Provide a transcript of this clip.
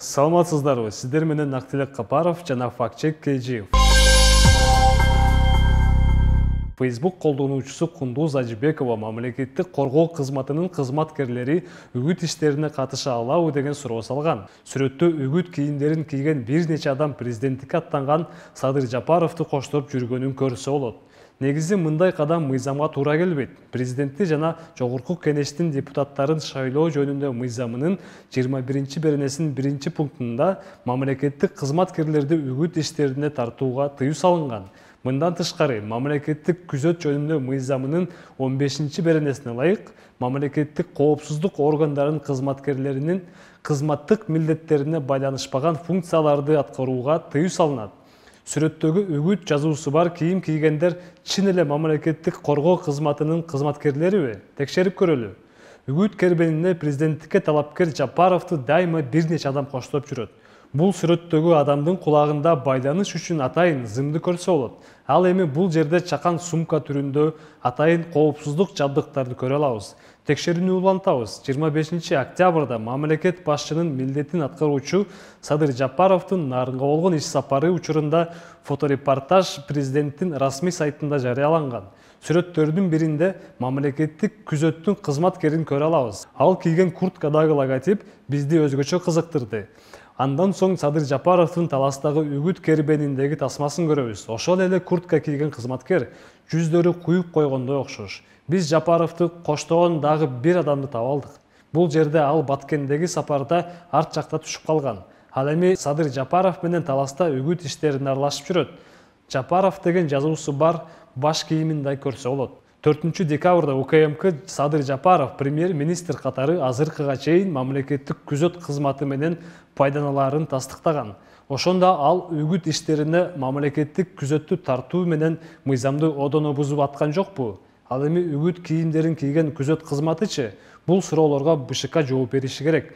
Саламатсыздарбы, сиздер менен Нактилек Капаров жана Фактчек Кежиев. Facebook колдонуучусу Кундуз Ажибекова мамлекеттик коргоо кызматынын кызматкерлери үгүт иштерине катыша алабы деген суроо салган. Сүрөттө үгүт кийимдерин кийген бир нече адам президенттикке аттанган Садыр Жапаровду коштоп жүргөнүн көрсө болот. Негизи мындай кадам мыйзамга туура келбейт. Президентти жана Жогорку Кеңештин депутаттарын шайлоо жөнүндө мыйзамынын 21-беренесинин 1-пунктунда мамлекеттик кызматкерлерди үгүт иштерине тартууга тыюу салынган. Мындан тышкары, мамлекеттик күзөт жөнүндө мыйзамынын 15-беренесине ылайык, мамлекеттик коопсуздук органдарынын кызматкерлеринин кызматтык милдеттерине байланышпаган функцияларды аткарууга тыюу салынат. Сүрөттөгү үгүт жазуусу бар кийим кийгендер чын эле мамлекеттик коргоо кызматынын кызматкерлериби? Текшерип көрөлү. Үгүт кербенине президенттикке талапкер Жапаровду дайыма бир нече адам коштоп жүрөт. Бул сүрөттөгү адамдын кулагында байланыш үчүн атайын зымды көрсө болот. Ал эми бул жерде чакан сумка түрүндө атайын коопсуздук жабдыктарды көрө алабыз. Текшерүүнү улантабыз. 25-октябрда мамлекет башчынын милдетин аткаруучу Садыр Жапаровдун Нарынга болгон иш сапары учурунда фоторепортаж президенттин расмий сайтында жарыяланган. Сүрөттөрдүн биринде мамлекеттик күзөттүн кызматкерин көрө алабыз. Ал кийген курткадагы логотип бизди өзгөчө кызыктырды. Андан соң Садыр Жапаровдун таластагы үгүт кербениндеги тасмасын көрөбүз. Ошол эле куртка кийген кызматкер жүздөрү куюп койгондой окшош. Биз Жапаровду коштогон дагы бир адамды таап алдык. Бул жерде ал Баткендеги сапарда арт жакта түшүп калган. Ал эми Садыр Жапаров менен таласта үгүт иштерине аралашып жүрөт. Жапаров деген жазуусу бар баш кийиминде көрсө болот. 4-декабрда УКМК Садыр Жапаров премьер-министр катары азыркыга чейин мамлекеттик күзөт кызматы менен пайдаланаларын тастыктаган. Ошондо ал үгүт иштерине мамлекеттик күзөттү тартуу менен мыйзамды одоно бузуп аткан жокпу? Ал эми үгүт кийимдерин кийген күзөт кызматычы? Бул суроолорго БШК жооп бериши керек.